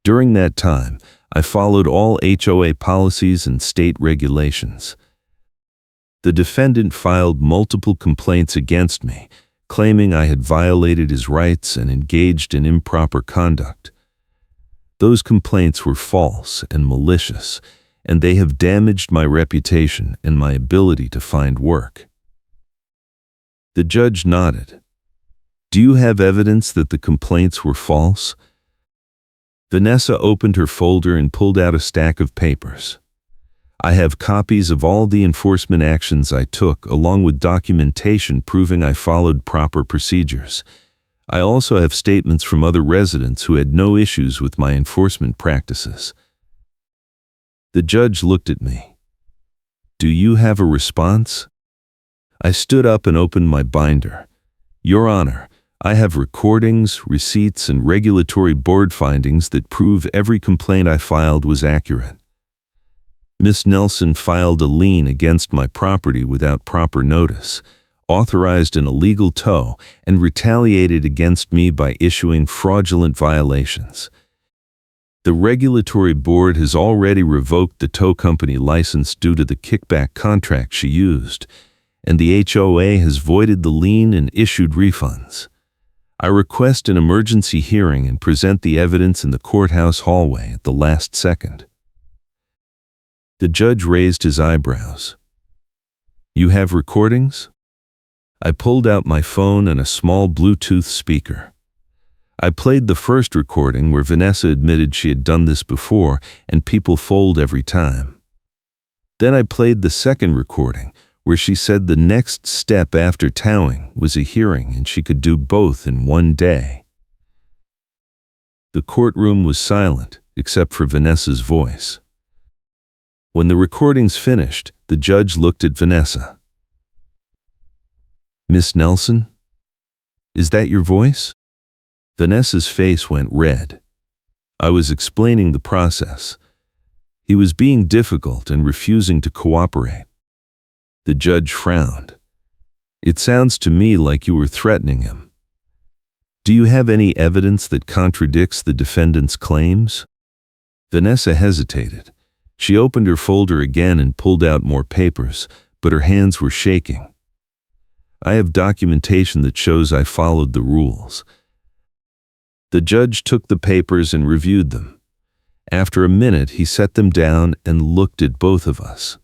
During that time, I followed all HOA policies and state regulations. The defendant filed multiple complaints against me, claiming I had violated his rights and engaged in improper conduct. Those complaints were false and malicious, and they have damaged my reputation and my ability to find work." The judge nodded. "Do you have evidence that the complaints were false?" Vanessa opened her folder and pulled out a stack of papers. "I have copies of all the enforcement actions I took, along with documentation proving I followed proper procedures. I also have statements from other residents who had no issues with my enforcement practices." The judge looked at me. "Do you have a response?" I stood up and opened my binder. "Your Honor, I have recordings, receipts, and regulatory board findings that prove every complaint I filed was accurate. Miss Nelson filed a lien against my property without proper notice. authorized an illegal tow, and retaliated against me by issuing fraudulent violations. The regulatory board has already revoked the tow company license due to the kickback contract she used, and the HOA has voided the lien and issued refunds. I request an emergency hearing and present the evidence in the courthouse hallway at the last second." The judge raised his eyebrows. "You have recordings?" I pulled out my phone and a small Bluetooth speaker. I played the first recording where Vanessa admitted she had done this before and people fold every time. Then I played the second recording where she said the next step after towing was a hearing and she could do both in one day. The courtroom was silent except for Vanessa's voice. When the recordings finished, the judge looked at Vanessa. "Miss Nelson? Is that your voice?" Vanessa's face went red. I was explaining the process. He was being difficult and refusing to cooperate. The judge frowned. "It sounds to me like you were threatening him. Do you have any evidence that contradicts the defendant's claims?" Vanessa hesitated. She opened her folder again and pulled out more papers, but her hands were shaking. "I have documentation that shows I followed the rules." The judge took the papers and reviewed them. After a minute, he set them down and looked at both of us.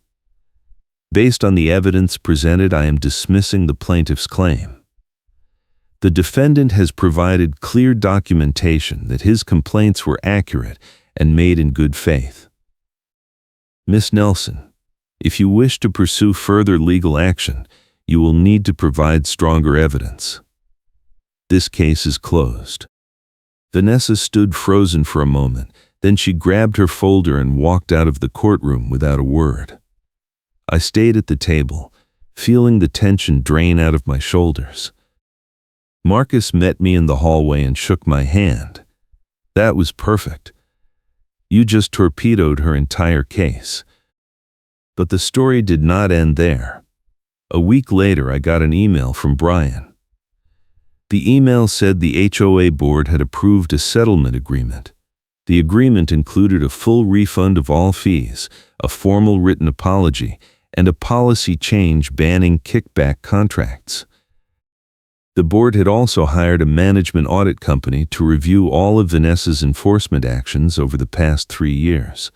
"Based on the evidence presented, I am dismissing the plaintiff's claim. The defendant has provided clear documentation that his complaints were accurate and made in good faith. Miss Nelson, if you wish to pursue further legal action, you will need to provide stronger evidence. This case is closed." Vanessa stood frozen for a moment, then she grabbed her folder and walked out of the courtroom without a word. I stayed at the table, feeling the tension drain out of my shoulders. Marcus met me in the hallway and shook my hand. "That was perfect. You just torpedoed her entire case." But the story did not end there. A week later, I got an email from Brian. The email said the HOA board had approved a settlement agreement. The agreement included a full refund of all fees, a formal written apology, and a policy change banning kickback contracts. The board had also hired a management audit company to review all of Vanessa's enforcement actions over the past 3 years.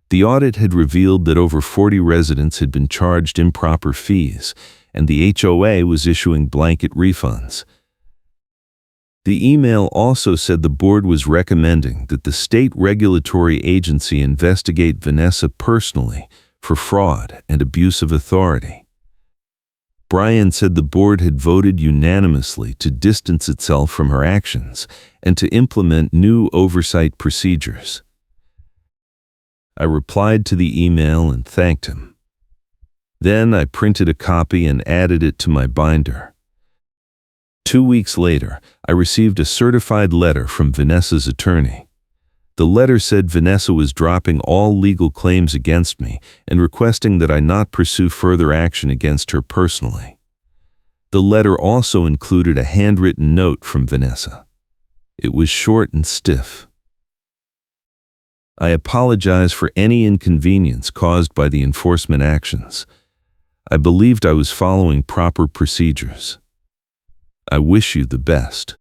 The audit had revealed that over 40 residents had been charged improper fees, and the HOA was issuing blanket refunds. The email also said the board was recommending that the state regulatory agency investigate Vanessa personally for fraud and abuse of authority. Brian said the board had voted unanimously to distance itself from her actions and to implement new oversight procedures. I replied to the email and thanked him. Then I printed a copy and added it to my binder. 2 weeks later, I received a certified letter from Vanessa's attorney. The letter said Vanessa was dropping all legal claims against me and requesting that I not pursue further action against her personally. The letter also included a handwritten note from Vanessa. It was short and stiff. "I apologize for any inconvenience caused by the enforcement actions. I believed I was following proper procedures. I wish you the best."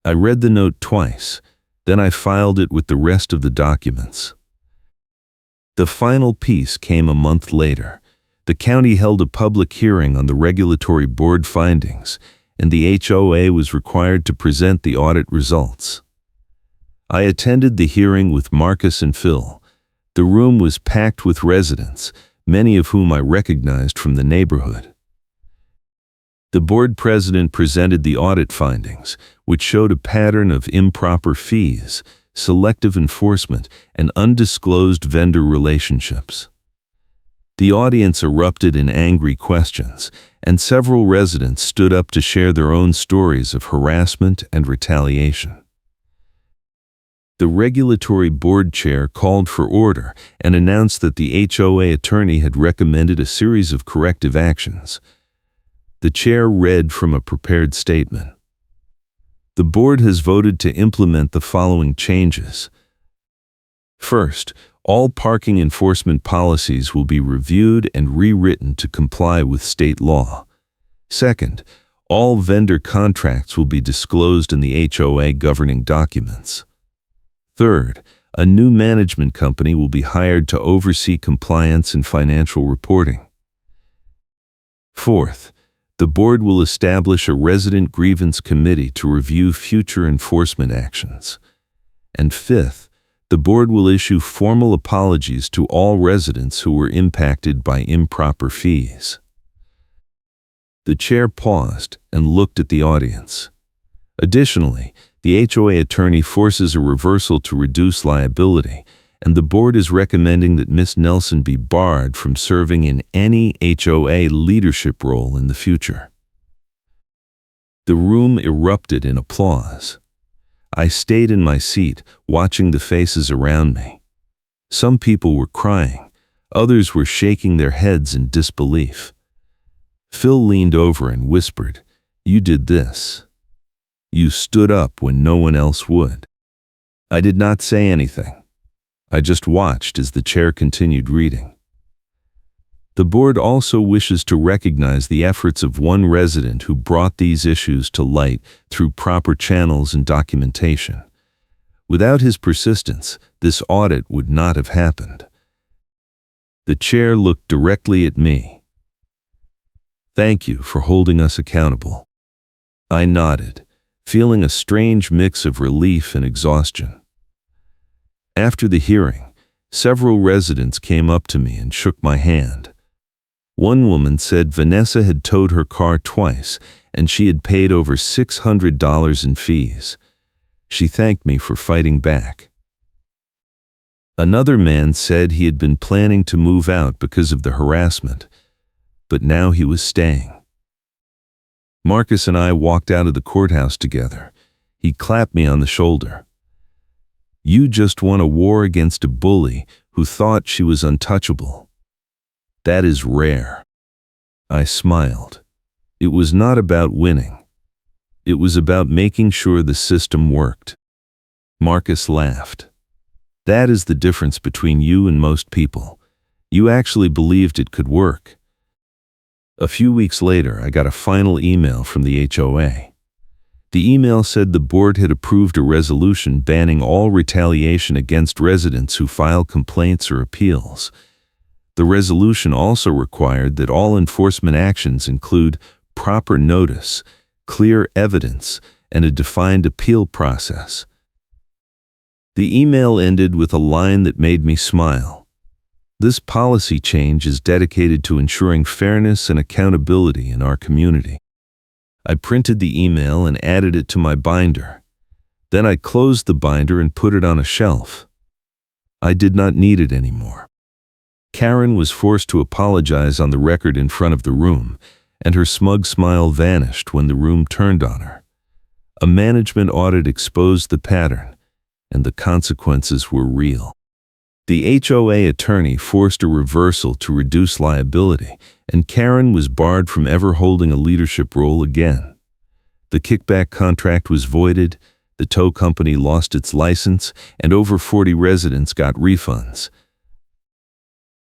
I read the note twice, then I filed it with the rest of the documents. The final piece came a month later. The county held a public hearing on the regulatory board findings, and the HOA was required to present the audit results. I attended the hearing with Marcus and Phil. The room was packed with residents, many of whom I recognized from the neighborhood. The board president presented the audit findings, which showed a pattern of improper fees, selective enforcement, and undisclosed vendor relationships. The audience erupted in angry questions, and several residents stood up to share their own stories of harassment and retaliation. The regulatory board chair called for order and announced that the HOA attorney had recommended a series of corrective actions. The chair read from a prepared statement. The board has voted to implement the following changes. First, all parking enforcement policies will be reviewed and rewritten to comply with state law. Second, all vendor contracts will be disclosed in the HOA governing documents. Third, a new management company will be hired to oversee compliance and financial reporting. Fourth, the board will establish a resident grievance committee to review future enforcement actions. And fifth, the board will issue formal apologies to all residents who were impacted by improper fees. The chair paused and looked at the audience. Additionally, the HOA attorney forces a reversal to reduce liability, and the board is recommending that Ms. Nelson be barred from serving in any HOA leadership role in the future. The room erupted in applause. I stayed in my seat, watching the faces around me. Some people were crying, others were shaking their heads in disbelief. Phil leaned over and whispered, "You did this. You stood up when no one else would." I did not say anything. I just watched as the chair continued reading. The board also wishes to recognize the efforts of one resident who brought these issues to light through proper channels and documentation. Without his persistence, this audit would not have happened. The chair looked directly at me. "Thank you for holding us accountable." I nodded, feeling a strange mix of relief and exhaustion. After the hearing, several residents came up to me and shook my hand. One woman said Vanessa had towed her car twice and she had paid over $600 in fees. She thanked me for fighting back. Another man said he had been planning to move out because of the harassment, but now he was staying. Marcus and I walked out of the courthouse together. He clapped me on the shoulder. "You just won a war against a bully who thought she was untouchable. That is rare." I smiled. It was not about winning. It was about making sure the system worked. Marcus laughed. "That is the difference between you and most people. You actually believed it could work." A few weeks later, I got a final email from the HOA. The email said the board had approved a resolution banning all retaliation against residents who file complaints or appeals. The resolution also required that all enforcement actions include proper notice, clear evidence, and a defined appeal process. The email ended with a line that made me smile. "This policy change is dedicated to ensuring fairness and accountability in our community." I printed the email and added it to my binder. Then I closed the binder and put it on a shelf. I did not need it anymore. Karen was forced to apologize on the record in front of the room, and her smug smile vanished when the room turned on her. A management audit exposed the pattern, and the consequences were real. The HOA attorney forced a reversal to reduce liability, and Karen was barred from ever holding a leadership role again. The kickback contract was voided, the tow company lost its license, and over 40 residents got refunds.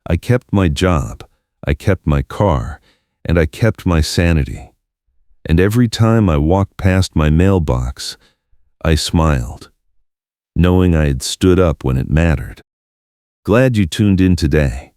I kept my job, I kept my car, and I kept my sanity. And every time I walked past my mailbox, I smiled, knowing I had stood up when it mattered. Glad you tuned in today.